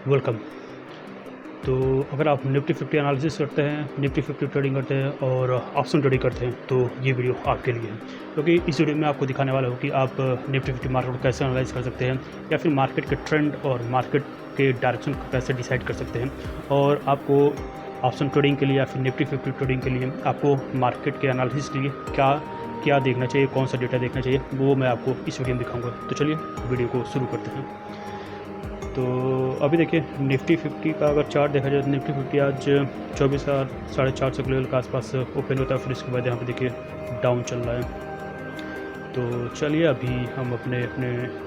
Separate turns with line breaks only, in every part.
Welcome. तो अगर आप निफ्टी 50 एनालिसिस करते हैं, निफ्टी 50 ट्रेडिंग करते हैं और ऑप्शन ट्रेडिंग करते हैं तो ये वीडियो आपके लिए है, क्योंकि इस वीडियो में आपको दिखाने वाला हूँ कि आप निफ्टी 50 मार्केट को कैसे एनालाइज कर सकते हैं या फिर मार्केट के ट्रेंड और मार्केट के डायरेक्शन को कैसे डिसाइड कर सकते हैं। और आपको ऑप्शन ट्रेडिंग के लिए या फिर निफ्टी 50 ट्रेडिंग के लिए आपको मार्केट के एनालिसिस के लिए क्या क्या देखना चाहिए, कौन सा डेटा देखना चाहिए, वो मैं आपको इस वीडियो में दिखाऊंगा। तो चलिए वीडियो को शुरू करते हैं। तो अभी देखिए निफ्टी 50 का अगर चार्ट देखा जाए तो निफ्टी 50 आज 24,450 के लेवल के आसपास ओपन होता है, फिर इसके बाद यहाँ पे देखिए डाउन चल रहा है। तो चलिए अभी हम अपने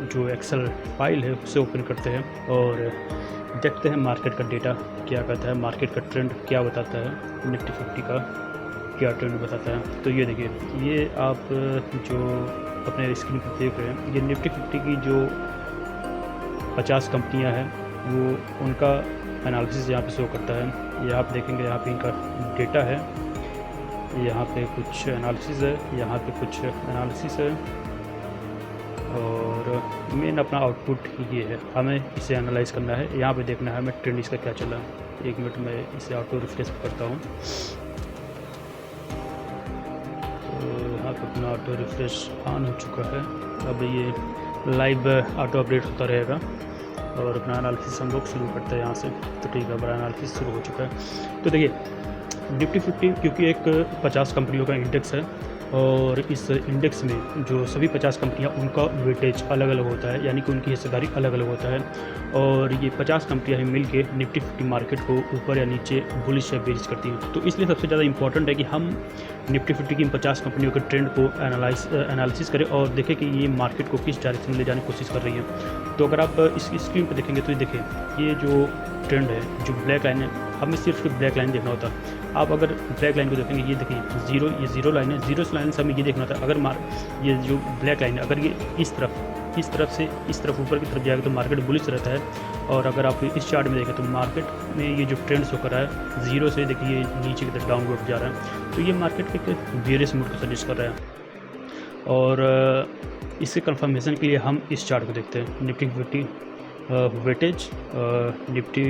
जो एक्सेल फाइल है उसे ओपन करते हैं और देखते हैं मार्केट का डेटा क्या कहता है, मार्केट का ट्रेंड क्या बताता है, निफ्टी 50 का क्या ट्रेंड बताता है। तो ये देखिए, ये आप जो अपने स्क्रीन पर देख रहे हैं, ये निफ्टी 50 की जो 50 कंपनियां हैं वो उनका एनालिसिस यहाँ पे शो करता है। ये आप देखेंगे, यहाँ पे इनका डेटा है, यहाँ पे कुछ एनालिसिस है, यहाँ पे कुछ एनालिसिस है और मेन अपना आउटपुट ये है। हमें इसे एनालाइज करना है, यहाँ पे देखना है हमें ट्रेंड इसका क्या चला है। 1 मिनट में इसे ऑटो रिफ्रेश करता हूँ। तो यहाँ पे अपना ऑटो रिफ्रेश ऑन हो चुका है। अब ये लाइव ऑटो अपडेट होता रहेगा और अपना एनालिसिस हम लोग शुरू करते हैं यहाँ से। तो ठीक है, हमारा एनालिसिस शुरू हो चुका है। तो देखिए निफ्टी 50 क्योंकि एक 50 कंपनियों का इंडेक्स है और इस इंडेक्स में जो सभी 50 कंपनियां उनका वेटेज अलग अलग होता है, यानी कि उनकी हिस्सेदारी अलग अलग होता है। और ये 50 कंपनियां मिल के निफ्टी 50 मार्केट को ऊपर या नीचे बुलिश या बेरिश करती हैं। तो इसलिए सबसे ज़्यादा इंपॉर्टेंट है कि हम निफ्टी 50 की इन 50 कंपनियों के ट्रेंड को एनालिसिस करें और देखें कि ये मार्केट को किस डायरेक्शन में ले जाने की कोशिश कर रही है। तो अगर आप इस स्क्रीन पर देखेंगे तो ये देखिए, ये जो ट्रेंड है, जो ब्लैक लाइन है, हमें सिर्फ ब्लैक लाइन देखना होता है। आप अगर ब्लैक लाइन को देखेंगे, ये देखिए ये जीरो लाइन है, जीरो लाइन से हमें ये देखना होता है। अगर ये जो ब्लैक लाइन है, अगर ये इस तरफ से इस तरफ ऊपर की तरफ जाएगा तो मार्केट बुलिश रहता है। और अगर आप इस चार्ट में देखें तो मार्केट में ये जो ट्रेंड शो कर रहा है, जीरो से देखिए नीचे की तरफ डाउनवर्ड जा रहा है, तो ये मार्केट के बेरिश मूड को सजेस्ट कर रहा है। और इसके कंफर्मेशन के लिए हम इस चार्ट को देखते हैं, निफ्टी 50 वेटेज, निफ्टी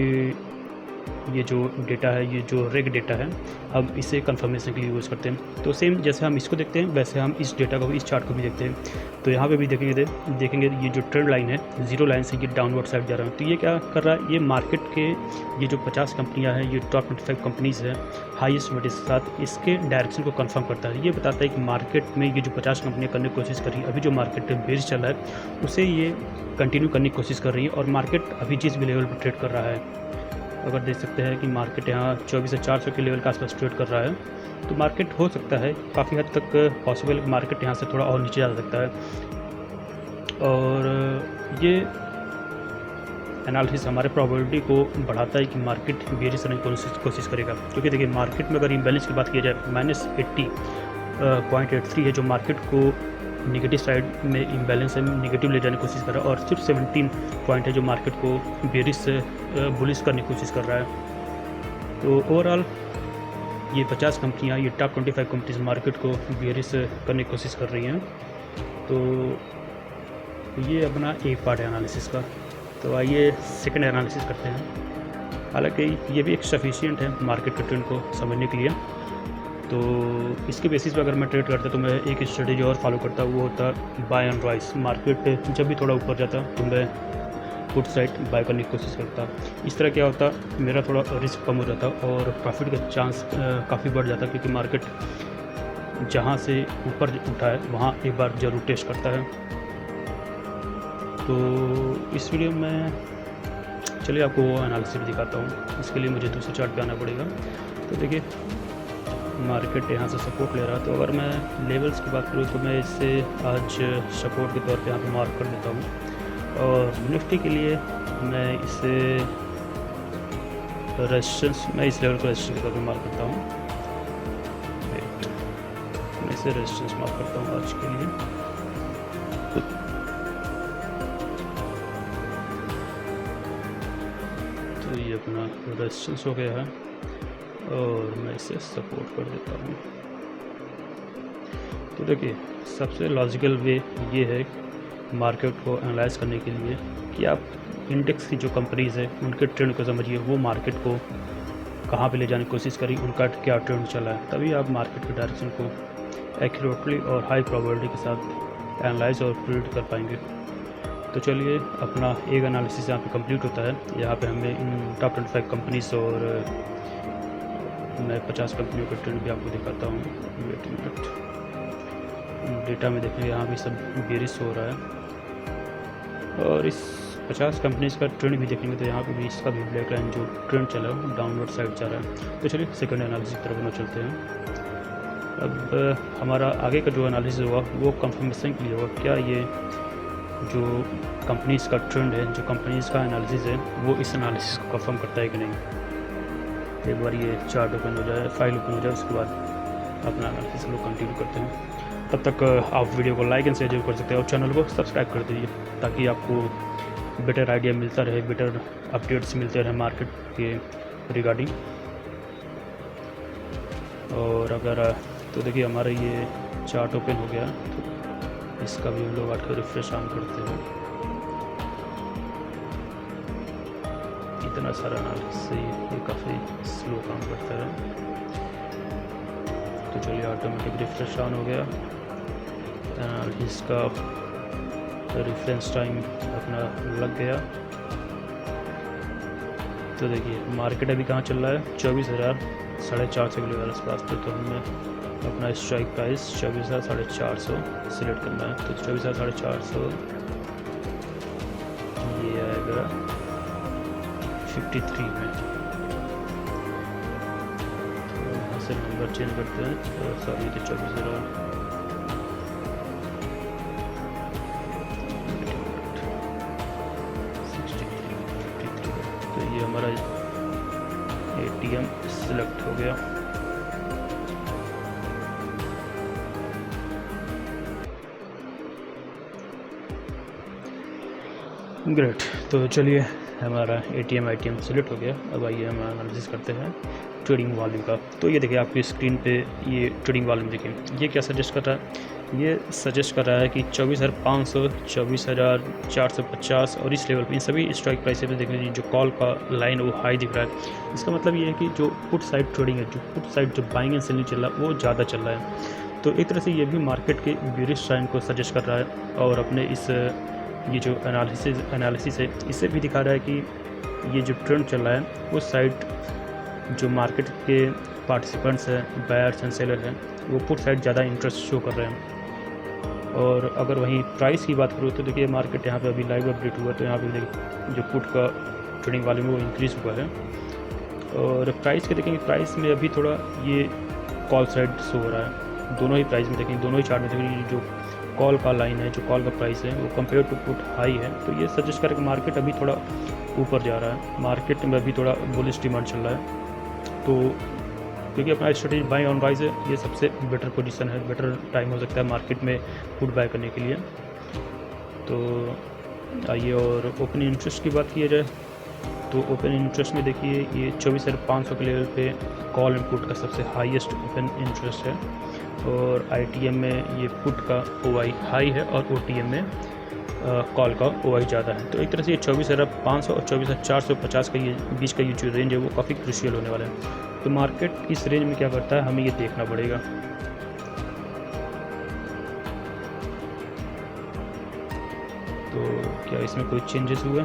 ये जो डेटा है, ये जो रेग डेटा है, हम इसे कंफर्मेशन के लिए यूज़ करते हैं। तो सेम जैसे हम इसको देखते हैं वैसे हम इस डेटा को भी, इस चार्ट को भी देखते हैं। तो यहाँ पे भी देखेंगे ये जो ट्रेंड लाइन है, जीरो लाइन से ये डाउनवर्ड साइड जा रहा है। तो ये क्या कर रहा है, ये मार्केट के ये जो 50 कंपनियाँ हैं, ये टॉप 25 कंपनीज़ हैं हाईएस्ट वेटेज के साथ, इसके डायरेक्शन को कंफर्म करता है। ये बताता है कि मार्केट में ये जो 50 कंपनियाँ करने की कोशिश कर रही है, अभी जो मार्केट बेरिश चल रहा है उसे ये कंटिन्यू करने की कोशिश कर रही है और मार्केट अभी जिस भी लेवल पर ट्रेड कर रहा है, अगर देख सकते हैं कि मार्केट यहाँ 24,400 के लेवल के आसपास ट्रेड कर रहा है, तो मार्केट हो सकता है काफ़ी हद तक पॉसिबल मार्केट यहाँ से थोड़ा और नीचे जा सकता है। और ये एनालिसिस हमारे प्रोबेबिलिटी को बढ़ाता है कि मार्केट बेरिश करने की कोशिश करेगा। क्योंकि देखिए मार्केट में अगर इम्बैलेंस की बात की जाए, -80.83 है जो मार्केट को नेगेटिव साइड में इम्बैलेंस है, नेगेटिव ले जाने की कोशिश कर रहा है, और सिर्फ 17 पॉइंट है जो मार्केट को बेरिश से बुलिश करने की कोशिश कर रहा है। तो ओवरऑल ये 50 कंपनियाँ, ये टॉप 25 कंपनीज मार्केट को बेरिश करने की कोशिश कर रही हैं। तो ये अपना एक पार्ट है एनालिसिस का। तो आइए सेकंड एनालिसिस करते हैं। हालांकि ये भी एक सफिशिएंट है मार्केट के ट्रेंड को समझने के लिए। तो इसके बेसिस पे अगर मैं ट्रेड करता तो मैं एक स्ट्रेटेजी और फॉलो करता, वो होता बाय एंड राइज। मार्केट जब भी थोड़ा ऊपर जाता तो मैं पुट साइड बाय करने की कोशिश करता। इस तरह क्या होता, मेरा थोड़ा रिस्क कम हो जाता और प्रॉफिट का चांस काफ़ी बढ़ जाता, क्योंकि मार्केट जहाँ से ऊपर उठा है वहाँ एक बार ज़रूर टेस्ट करता है। तो इस वीडियो में चलिए आपको वो एनालिसिस दिखाता हूँ। इसके लिए मुझे दूसरे चार्ट पे आना पड़ेगा। तो देखिए मार्केट यहाँ से सपोर्ट ले रहा है, तो अगर मैं लेवल्स की बात करूँ तो मैं इसे आज सपोर्ट के तौर पे यहाँ पे मार्क कर देता हूँ। और निफ्टी के लिए मैं इसे रेजिस्टेंस, मैं इस लेवल को रेजिस्टेंस के तौर पे मार्क करता हूँ। मैं इसे रेजिस्टेंस मार्क करता हूँ आज के लिए। तो ये अपना रेजिस्टेंस हो गया है और मैं इसे सपोर्ट कर देता हूँ। तो देखिए सबसे लॉजिकल वे ये है मार्केट को एनालाइज करने के लिए कि आप इंडेक्स की जो कंपनीज़ है उनके ट्रेंड को समझिए, वो मार्केट को कहाँ पे ले जाने की कोशिश करी, उनका क्या ट्रेंड चला है, तभी आप मार्केट के डायरेक्शन को एक्यूरेटली और हाई प्रोबेबिलिटी के साथ एनालाइज और प्रिडिक्ट कर पाएंगे। तो चलिए, अपना एक एनालिसिस यहाँ पे कंप्लीट होता है। यहाँ पे हमें इन टॉप 25 कंपनीज और मैं 50 कंपनियों का ट्रेंड भी आपको दिखाता हूँ। वेट मिनट, डेटा में देखेंगे यहाँ भी सब बेरिश हो रहा है, और इस 50 कंपनीज का ट्रेंड भी देखेंगे तो यहाँ पे भी इसका भी ब्लैक लाइन जो ट्रेंड चला है डाउनवर्ड साइड जा रहा है। तो चलिए सेकंड एनालिसिस की तरफ चलते हैं। अब हमारा आगे का जो एनालिसिस होगा वो कंफर्मेशन के लिए होगा, क्या ये जो कंपनीज का ट्रेंड है, जो कंपनीज का एनालिसिस है, वो इस एनालिसिस को कंफर्म करता है कि नहीं। एक बार ये चार्ट ओपन हो जाए, फाइल ओपन हो जाए, उसके बाद अपना एनालिसिस हम लोग कंटिन्यू करते हैं। तब तक आप वीडियो को लाइक एंड शेयर जरूर कर सकते हैं और चैनल को सब्सक्राइब कर दीजिए, ताकि आपको बेटर आइडिया मिलता रहे, बेटर अपडेट्स मिलते रहे मार्केट के रिगार्डिंग। और अगर तो देखिए हमारा ये चार्ट ओपन हो गया, तो इसका भी हम लोग आकर रिफ्रेश ऑन करते हैं। इतना सारा एनालिसिस ये काफ़ी स्लो काम करता है। तो चलिए ऑटोमेटिक रिफ्रेश ऑन हो गया। इसका रेफरेंस टाइम अपना लग गया। तो देखिए मार्केट अभी कहाँ चल रहा है, 24,450 के लेवल आसपास पे। तो हमें अपना स्ट्राइक प्राइस 24,450 सिलेक्ट करना है। तो 24,450 ये आएगा 53 में। तो यहाँ से नंबर चेंज करते हैं, तो सॉरी तो 24,000 तो ये हमारा ATM सिलेक्ट हो गया। ग्रेट। तो चलिए हमारा ATM सेलेक्ट हो गया। अब आइए हम एनालिसिस करते हैं ट्रेडिंग वॉल्यूम का। तो ये देखिए आपकी स्क्रीन पे ये ट्रेडिंग वॉल्यूम देखिए, ये क्या सजेस्ट कर रहा है, ये सजेस्ट कर रहा है कि 24,500, 24,450 और इस लेवल पे इन सभी स्ट्राइक प्राइस पे देख लीजिए जो कॉल का लाइन वो हाई दिख रहा है। इसका मतलब ये है कि जो पुट साइड ट्रेडिंग है, जो पुट साइड जो बाइंग एंड सेलिंग चल रहा है वो ज़्यादा चल रहा है। तो एक तरह से ये भी मार्केट के बेरिश साइन को सजेस्ट कर रहा है, और अपने इस ये जो एनालिसिस है इससे भी दिखा रहा है कि ये जो ट्रेंड चल रहा है उस साइड जो मार्केट के पार्टिसिपेंट्स हैं, बायर्स एंड सेलर हैं, वो पुट साइड ज़्यादा इंटरेस्ट शो कर रहे हैं। और अगर वहीं प्राइस की बात करूँ तो देखिए मार्केट यहाँ पे अभी लाइव अपडेट हुआ, तो यहाँ पे देखिए जो पुट का ट्रेडिंग वॉल्यूम वो इंक्रीज़ हुआ है। और प्राइस के देखेंगे, प्राइस में अभी थोड़ा ये कॉल साइड शो हो रहा है। दोनों ही प्राइस में देखेंगे, दोनों ही चार्ट में देखेंगे जो कॉल का लाइन है, जो कॉल का प्राइस है वो कंपेयर टू पुट हाई है। तो ये सजेस्ट करें कि मार्केट अभी थोड़ा ऊपर जा रहा है, मार्केट में अभी थोड़ा बुलिश डिमांड चल रहा है। तो क्योंकि अपना स्ट्रेटेजी बाई ऑन राइज है, ये सबसे बेटर पोजीशन है, बेटर टाइम हो सकता है मार्केट में पुट बाय करने के लिए। तो आइए और ओपन इंटरेस्ट की बात की जाए, तो ओपन इंटरेस्ट में देखिए ये 24,500 के लेवल पे कॉल एंड पुट का सबसे हाईएस्ट ओपन इंटरेस्ट है, और ITM में ये पुट का OI हाई है और OTM में कॉल का OI ज़्यादा है। तो एक तरह से ये 24,500 और 24,450 का ये बीच का ये जो रेंज है वो काफ़ी क्रूशियल होने वाला है। तो मार्केट इस रेंज में क्या करता है हमें ये देखना पड़ेगा। तो क्या इसमें कोई चेंजेस हुए,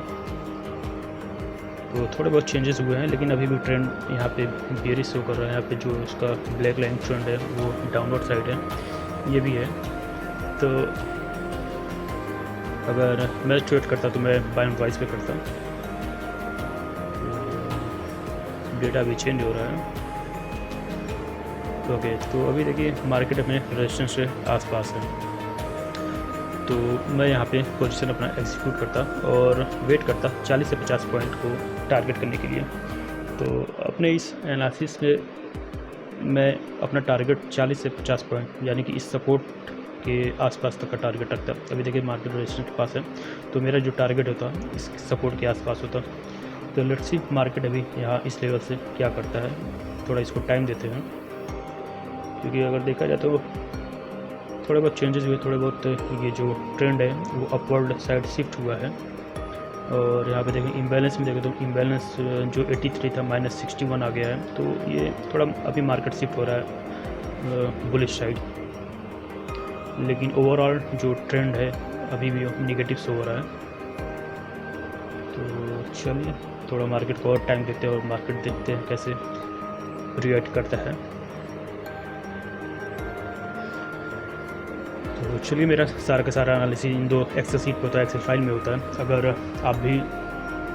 तो थोड़े बहुत चेंजेस हुए हैं, लेकिन अभी भी ट्रेंड यहाँ पे बेरिश शो कर रहा है। यहाँ पे जो इसका ब्लैक लाइन ट्रेंड है वो डाउनवर्ड साइड है, ये भी है। तो अगर मैं ट्रेड करता तो मैं बाय एंड प्राइस पे करता। डेटा भी चेंज हो रहा है। ओके, तो अभी देखिए मार्केट अपने रेजिस्टेंस के आसपास है, तो मैं यहाँ पे पोजीशन अपना एग्जीक्यूट करता और वेट करता 40 से 50 पॉइंट को टारगेट करने के लिए। तो अपने इस एनालिसिस में मैं अपना टारगेट 40 से 50 पॉइंट यानी कि इस सपोर्ट के आसपास तक का टारगेट रखता। अभी देखिए मार्केट रेजिस्टेंस के पास है, तो मेरा जो टारगेट होता इस सपोर्ट के आसपास होता। तो लेट्स सी मार्केट अभी यहाँ इस लेवल से क्या करता है, थोड़ा इसको टाइम देते हैं, क्योंकि अगर देखा जाए तो थोड़े बहुत चेंजेस हुए, थोड़े बहुत ये जो ट्रेंड है वो अपवर्ड साइड शिफ्ट हुआ है। और यहाँ पे देखें इम्बैलेंस में देखें तो इम्बैलेंस जो 83 था -61 आ गया है। तो ये थोड़ा अभी मार्केट शिफ्ट हो रहा है बुलिश साइड, लेकिन ओवरऑल जो ट्रेंड है अभी भी निगेटिव से हो रहा है। तो चलिए थोड़ा मार्केट को और टाइम देते हैं और मार्केट देखते हैं कैसे रिएक्ट करता है। तो चलिए मेरा सारा का सारा एनालिसिस इन दो एक्सेल सीट पे होता है, एक्सेल फाइल में होता है। अगर आप भी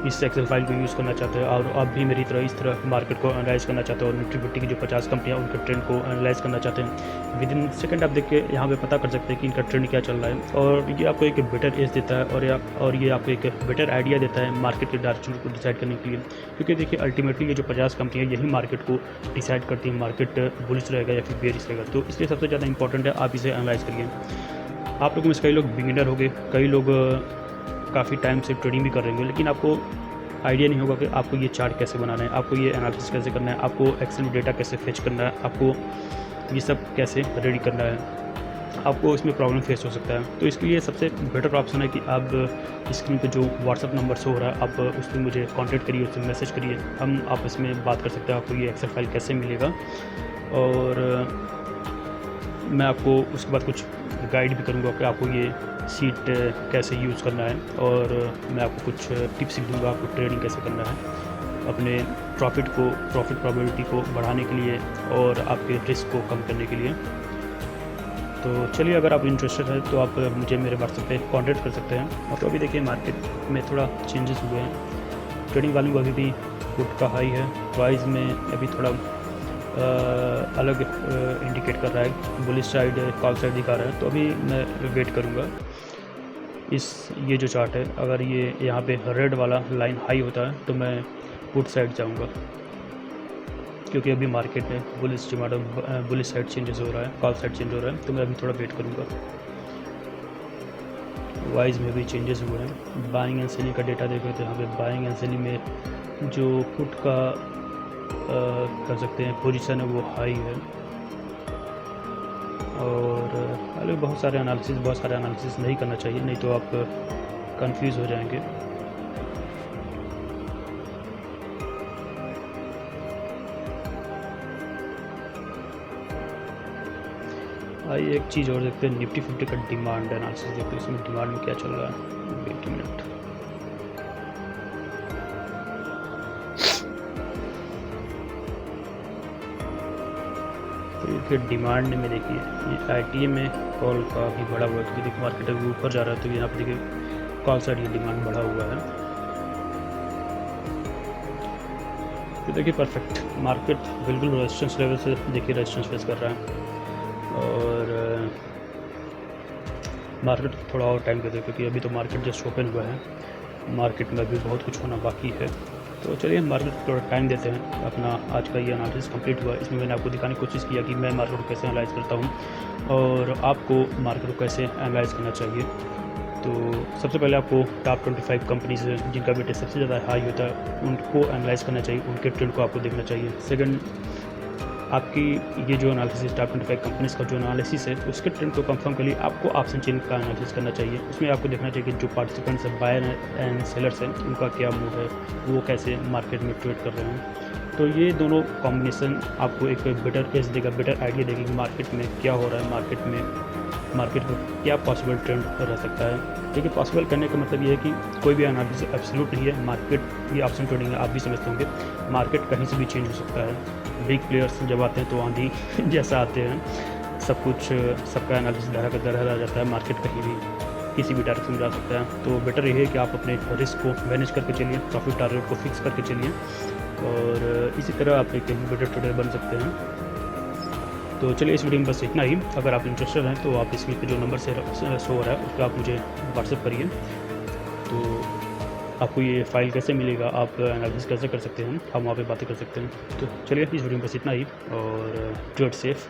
इस एक्सेल फाइल को यूज़ करना चाहते हैं और आप भी मेरी तरह इस तरह मार्केट को एनालाइज करना चाहते हैं और निफ्टी फिफ्टी की जो 50 कंपनियां उनके ट्रेंड को एनालाइज करना चाहते हैं, विद इन सेकंड आप देख के यहाँ पे पता कर सकते हैं कि इनका ट्रेंड क्या चल रहा है। और ये आपको एक बेटर एज देता है और ये आपको एक बेटर आइडिया देता है मार्केट के डायरेक्शन को डिसाइड करने के लिए। क्योंकि देखिए अल्टीमेटली ये जो 50 कंपनियाँ यही मार्केट को डिसाइड करती हैं, मार्केट बुलिश रहेगा या फिर बेरिश रहेगा। तो इसलिए सबसे ज़्यादा इंपॉर्टेंट है आप इसे एनालाइज करिए। आप लोगों में से कई लोग बिगिनर हो गए, कई लोग काफ़ी टाइम से ट्रेडिंग भी कर रहे होंगे, लेकिन आपको आइडिया नहीं होगा कि आपको ये चार्ट कैसे बनाना है, आपको ये एनालिसिस कैसे करना है, आपको एक्सेल में डेटा कैसे फेच करना है, आपको ये सब कैसे रेडी करना है, आपको इसमें प्रॉब्लम फेस हो सकता है। तो इसके लिए सबसे बेटर ऑप्शन है कि आप स्क्रीन पे जो व्हाट्सअप नंबर शो हो रहा है आप उस पर मुझे कांटेक्ट करिए, उससे मैसेज करिए, हम आपस में बात कर सकते हैं आपको ये एक्सेल फाइल कैसे मिलेगा। और मैं आपको उसके बाद कुछ गाइड भी करूँगा कि आपको ये सीट कैसे यूज़ करना है, और मैं आपको कुछ टिप्स भी दूँगा आपको ट्रेडिंग कैसे करना है अपने प्रॉफिट प्रोबेबिलिटी को बढ़ाने के लिए और आपके रिस्क को कम करने के लिए। तो चलिए अगर आप इंटरेस्टेड हैं तो आप मुझे मेरे व्हाट्सएप पे कांटेक्ट कर सकते हैं। और तो अभी देखिए मार्केट में थोड़ा चेंजेस हुए हैं, ट्रेडिंग वैल्यू अभी भी पुट का हाई है, प्राइस में अभी थोड़ा अलग इंडिकेट कर रहा है, बुलिश साइड कॉल साइड दिखा रहा है। तो अभी मैं वेट करूँगा ये जो चार्ट है, अगर ये यहाँ पे रेड वाला लाइन हाई होता है तो मैं पुट साइड जाऊँगा, क्योंकि अभी मार्केट में बुलिश साइड चेंजेस हो रहा है, कॉल साइड चेंज हो रहा है। तो मैं अभी थोड़ा वेट करूँगा। वाइज में भी चेंजेस हुए हैं, बाइंग एंड सेलिंग का डेटा देखे तो यहाँ पे बाइंग एंड सेलिंग में जो पुट का कर सकते हैं पोजीशन है वो हाई है। और अरे बहुत सारे एनालिसिस नहीं करना चाहिए, नहीं तो आप कंफ्यूज हो जाएंगे। आइए एक चीज़ और देखते हैं, निफ्टी फिफ्टी का डिमांड एनालिसिस देखते हैं, इसमें डिमांड में क्या चल रहा है। वेट अ मिनट, फिर डिमांड में देखिए ये ITA में कॉल काफ़ी बढ़ा हुआ है, क्योंकि देखिए मार्केट अभी ऊपर जा रहा है। तो यहाँ पे देखिए कॉल साइड ये डिमांड बढ़ा हुआ है। तो देखिए परफेक्ट मार्केट बिल्कुल रेजिस्टेंस लेवल से देखिए रेजिस्टेंस फेस कर रहा है। और मार्केट थोड़ा और टाइम दे दे, क्योंकि अभी तो मार्केट जस्ट ओपन हुआ है, मार्केट में अभी बहुत कुछ होना बाकी है। तो चलिए मार्केट को थोड़ा टाइम देते हैं। अपना आज का ये एनालिसिस कंप्लीट हुआ, इसमें मैंने आपको दिखाने की कोशिश किया कि मैं मार्केट को कैसे एनालाइज करता हूँ और आपको मार्केट को कैसे एनालाइज करना चाहिए। तो सबसे पहले आपको टॉप 25 कंपनीज जिनका वेटेज सबसे ज़्यादा हाई होता है उनको एनालाइज करना चाहिए, उनके ट्रेंड को आपको देखना चाहिए। सेकंड, आपकी ये जो एनालिसिस टॉप 25 कंपनीज का जो एनालिसिस है उसके ट्रेंड को कंफर्म के लिए आपको ऑप्शन चेन का एनालिसिस करना चाहिए। उसमें आपको देखना चाहिए कि जो पार्टिसिपेंट्स हैं, बायर एंड सेलर्स हैं, उनका क्या मूड है, वो कैसे मार्केट में ट्रेड कर रहे हैं। तो ये दोनों कॉम्बिनेशन आपको एक बेटर एज देगा, बेटर आइडिया देगी कि मार्केट में क्या हो रहा है, मार्केट में क्या पॉसिबल ट्रेंड रह सकता है। देखिए पॉसिबल करने का मतलब ये है कि कोई भी एनालिसिस एब्सोल्यूट नहीं है। मार्केट ये ऑप्शन ट्रेडिंग है, आप भी समझते होंगे, मार्केट कहीं से भी चेंज हो सकता है। बिग प्लेयर्स जब आते हैं तो आंधी जैसा आते हैं, सब कुछ सबका एनालिसिस धरा कर धरा जाता है, मार्केट कहीं भी किसी भी डायरेक्शन में जा सकता है। तो बेटर ये है कि आप अपने रिस्क को मैनेज करके चलिए, प्रॉफिट टारगेट को फिक्स करके चलिए, और इसी तरह आप एक बेटर ट्रेडर बन सकते हैं। तो चलिए इस वीडियो में बस इतना ही। अगर आप इंटरेस्टेड हैं तो आप स्क्रीन पे जो नंबर से शो हो रहा है उस पर आप मुझे व्हाट्सएप करिए। तो आपको ये फाइल कैसे मिलेगा, आप एनालिसिस कैसे कर सकते हैं, हम वहाँ पे बातें कर सकते हैं। तो चलिए इस वीडियो में बस इतना ही, और ट्रेड सेफ।